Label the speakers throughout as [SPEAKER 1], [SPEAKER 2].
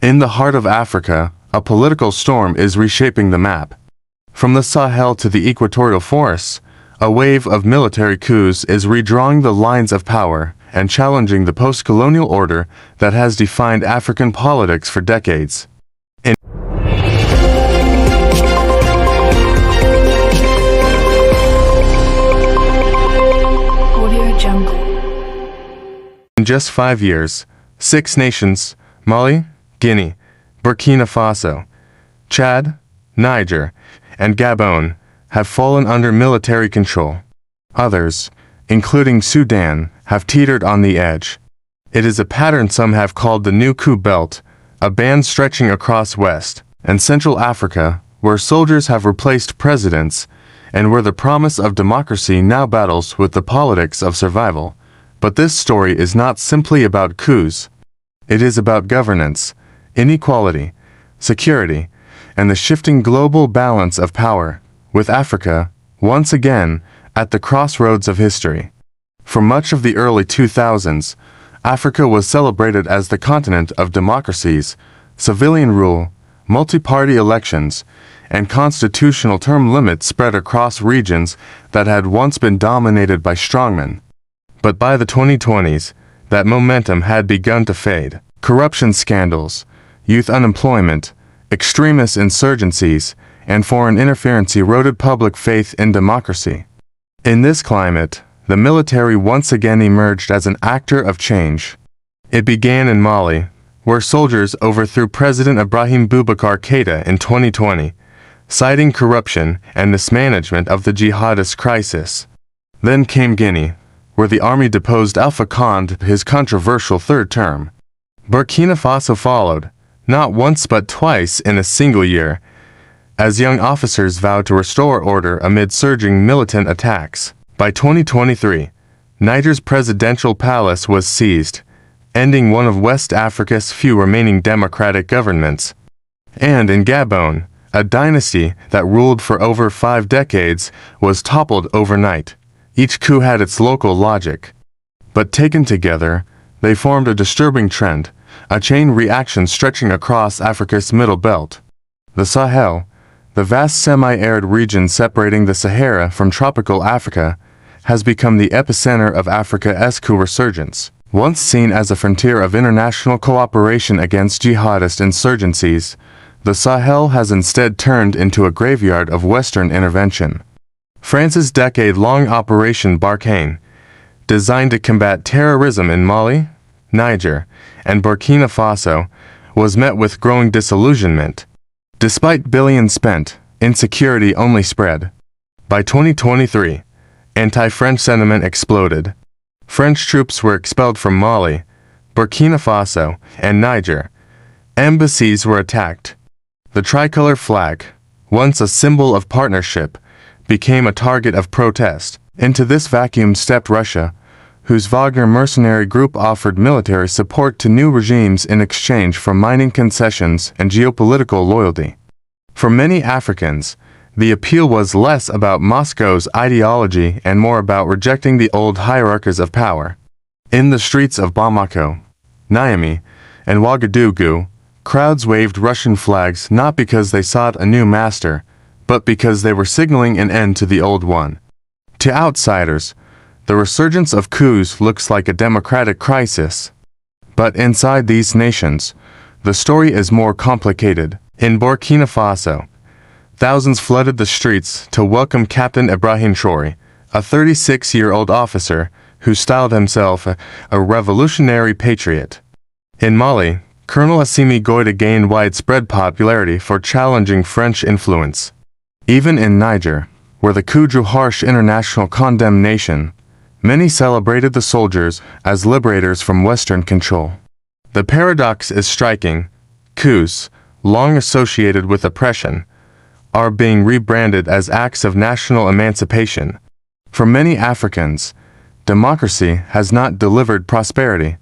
[SPEAKER 1] In the heart of Africa, a political storm is reshaping the map. From the Sahel to the equatorial forests, a wave of military coups is redrawing the lines of power and challenging the post-colonial order that has defined African politics for decades. In just 5 years, 6 nations, Mali, Guinea, Burkina Faso, Chad, Niger, and Gabon, have fallen under military control. Others, including Sudan, have teetered on the edge. It is a pattern some have called the new coup belt, a band stretching across West and Central Africa, where soldiers have replaced presidents, and where the promise of democracy now battles with the politics of survival. But this story is not simply about coups. It is about governance, inequality, security, and the shifting global balance of power, with Africa, once again, at the crossroads of history. For much of the early 2000s, Africa was celebrated as the continent of democracies, civilian rule, multi-party elections, and constitutional term limits spread across regions that had once been dominated by strongmen. But by the 2020s, that momentum had begun to fade. Corruption scandals, youth unemployment, extremist insurgencies, and foreign interference eroded public faith in democracy. In this climate, the military once again emerged as an actor of change. It began in Mali, where soldiers overthrew President Ibrahim Boubacar Keïta in 2020, citing corruption and mismanagement of the jihadist crisis. Then came Guinea, where the army deposed Alpha Condé his controversial third term. Burkina Faso followed, not once but twice in a single year, as young officers vowed to restore order amid surging militant attacks. By 2023, Niger's presidential palace was seized, ending one of West Africa's few remaining democratic governments. And in Gabon, a dynasty that ruled for over 5 decades was toppled overnight. Each coup had its local logic. But taken together, they formed a disturbing trend, a chain reaction stretching across Africa's middle belt. The Sahel, the vast semi-arid region separating the Sahara from tropical Africa, has become the epicenter of Africa's coup resurgence. Once seen as a frontier of international cooperation against jihadist insurgencies, the Sahel has instead turned into a graveyard of Western intervention. France's decade-long Operation Barkhane, designed to combat terrorism in Mali, Niger, and Burkina Faso, was met with growing disillusionment. Despite billions spent, insecurity only spread. By 2023, anti-French sentiment exploded. French troops were expelled from Mali, Burkina Faso, and Niger. Embassies were attacked. The tricolor flag, once a symbol of partnership, became a target of protest. Into this vacuum stepped Russia, whose Wagner mercenary group offered military support to new regimes in exchange for mining concessions and geopolitical loyalty. For many Africans, the appeal was less about Moscow's ideology and more about rejecting the old hierarchies of power. In the streets of Bamako, Niamey, and Ouagadougou, crowds waved Russian flags not because they sought a new master, but because they were signaling an end to the old one. To outsiders, the resurgence of coups looks like a democratic crisis. But inside these nations, the story is more complicated. In Burkina Faso, thousands flooded the streets to welcome Captain Ibrahim Traoré, a 36-year-old officer who styled himself a revolutionary patriot. In Mali, Colonel Assimi Goïta gained widespread popularity for challenging French influence. Even in Niger, where the coup drew harsh international condemnation, many celebrated the soldiers as liberators from Western control. The paradox is striking. Coups, long associated with oppression, are being rebranded as acts of national emancipation. For many Africans, democracy has not delivered prosperity,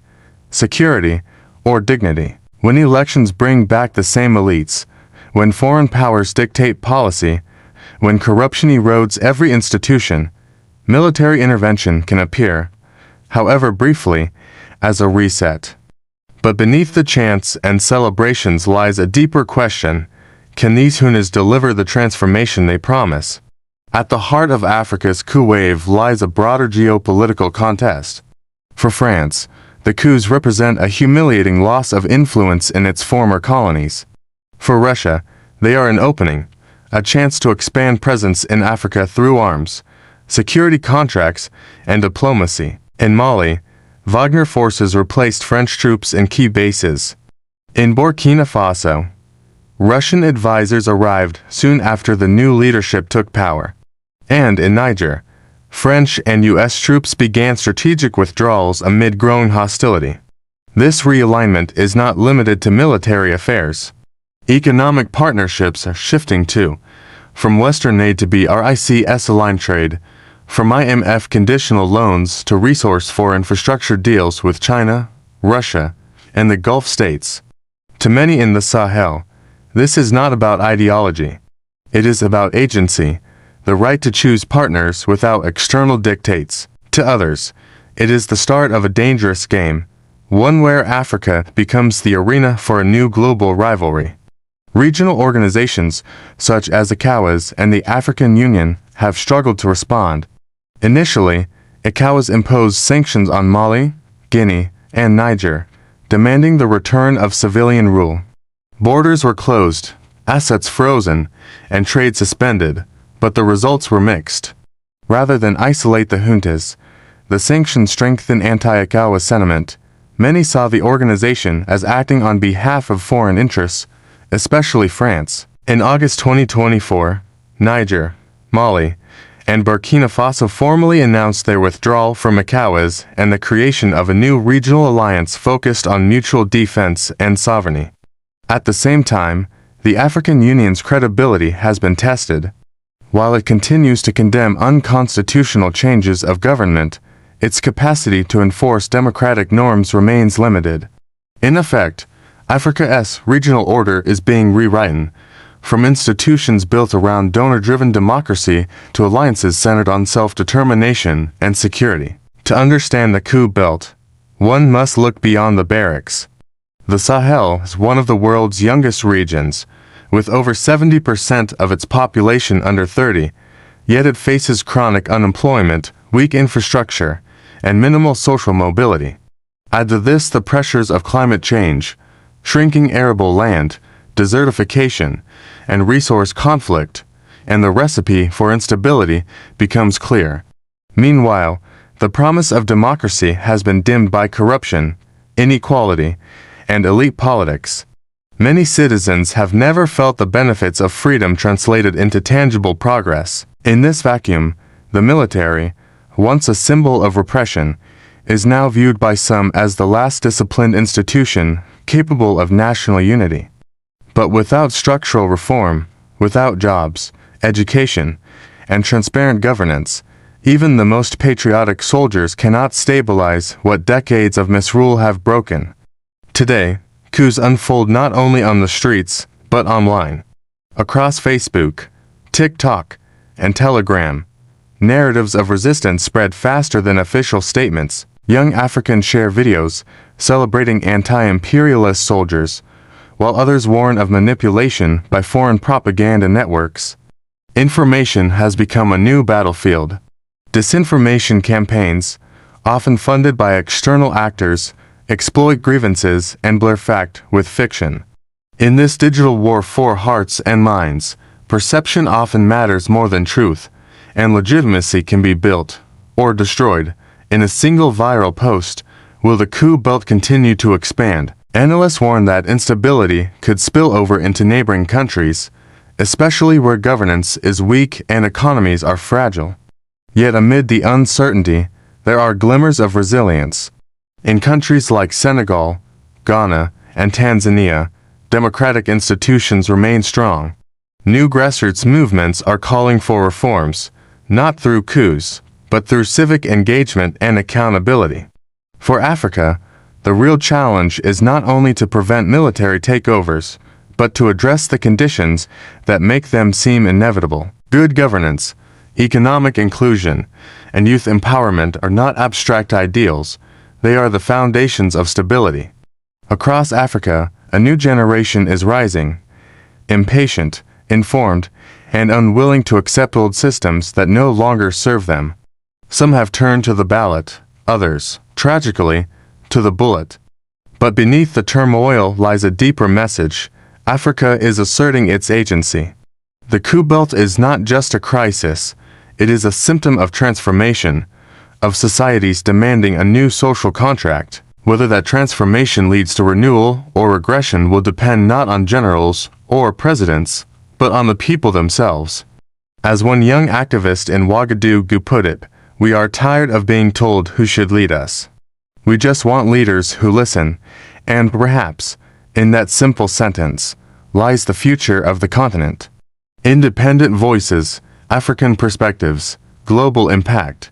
[SPEAKER 1] security, or dignity. When elections bring back the same elites, when foreign powers dictate policy, when corruption erodes every institution, military intervention can appear, however briefly, as a reset. But beneath the chants and celebrations lies a deeper question: can these Hunas deliver the transformation they promise? At the heart of Africa's coup wave lies a broader geopolitical contest. For France, the coups represent a humiliating loss of influence in its former colonies. For Russia, they are an opening, a chance to expand presence in Africa through arms, security contracts, and diplomacy. In Mali, Wagner forces replaced French troops in key bases. In Burkina Faso, Russian advisors arrived soon after the new leadership took power. And in Niger, French and U.S. troops began strategic withdrawals amid growing hostility. This realignment is not limited to military affairs. Economic partnerships are shifting too, from Western aid to BRICS-aligned trade, from IMF conditional loans to resource for infrastructure deals with China, Russia, and the Gulf states. To many in the Sahel, this is not about ideology. It is about agency, the right to choose partners without external dictates. To others, it is the start of a dangerous game, one where Africa becomes the arena for a new global rivalry. Regional organizations, such as ECOWAS and the African Union, have struggled to respond. Initially, ECOWAS imposed sanctions on Mali, Guinea, and Niger, demanding the return of civilian rule. Borders were closed, assets frozen, and trade suspended, but the results were mixed. Rather than isolate the juntas, the sanctions strengthened anti-ECOWAS sentiment. Many saw the organization as acting on behalf of foreign interests, especially France. In August 2024, Niger, Mali, and Burkina Faso formally announced their withdrawal from ECOWAS and the creation of a new regional alliance focused on mutual defense and sovereignty. At the same time, the African Union's credibility has been tested. While it continues to condemn unconstitutional changes of government, its capacity to enforce democratic norms remains limited. In effect, Africa's regional order is being rewritten, from institutions built around donor-driven democracy to alliances centered on self-determination and security. To understand the coup belt, one must look beyond the barracks. The Sahel is one of the world's youngest regions, with over 70% of its population under 30, yet it faces chronic unemployment, weak infrastructure, and minimal social mobility. Add to this the pressures of climate change, shrinking arable land, desertification, and resource conflict, and the recipe for instability becomes clear. Meanwhile, the promise of democracy has been dimmed by corruption, inequality, and elite politics. Many citizens have never felt the benefits of freedom translated into tangible progress. In this vacuum, the military, once a symbol of repression, is now viewed by some as the last disciplined institution capable of national unity. But without structural reform, without jobs, education, and transparent governance, even the most patriotic soldiers cannot stabilize what decades of misrule have broken. Today, coups unfold not only on the streets, but online. Across Facebook, TikTok, and Telegram, narratives of resistance spread faster than official statements. Young Africans share videos celebrating anti-imperialist soldiers, while others warn of manipulation by foreign propaganda networks. Information has become a new battlefield. Disinformation campaigns, often funded by external actors, exploit grievances and blur fact with fiction. In this digital war for hearts and minds, perception often matters more than truth, and legitimacy can be built, or destroyed, in a single viral post. Will the coup belt continue to expand? Analysts warn that instability could spill over into neighboring countries, especially where governance is weak and economies are fragile. Yet amid the uncertainty, there are glimmers of resilience. In countries like Senegal, Ghana, and Tanzania, democratic institutions remain strong. New grassroots movements are calling for reforms, not through coups, but through civic engagement and accountability. For Africa, the real challenge is not only to prevent military takeovers, but to address the conditions that make them seem inevitable. Good governance, economic inclusion, and youth empowerment are not abstract ideals. They are the foundations of stability. Across Africa, a new generation is rising, impatient, informed, and unwilling to accept old systems that no longer serve them. Some have turned to the ballot, others, tragically, to the bullet. But beneath the turmoil lies a deeper message. Africa is asserting its agency. The Coup belt is not just a crisis, it is a symptom of transformation, of societies demanding a new social contract. Whether that transformation leads to renewal or regression will depend not on generals or presidents, but on the people themselves. As one young activist in Ouagadougou put it, we are tired of being told who should lead us. We just want leaders who listen, and perhaps, in that simple sentence, lies the future of the continent. Independent voices, African perspectives, global impact.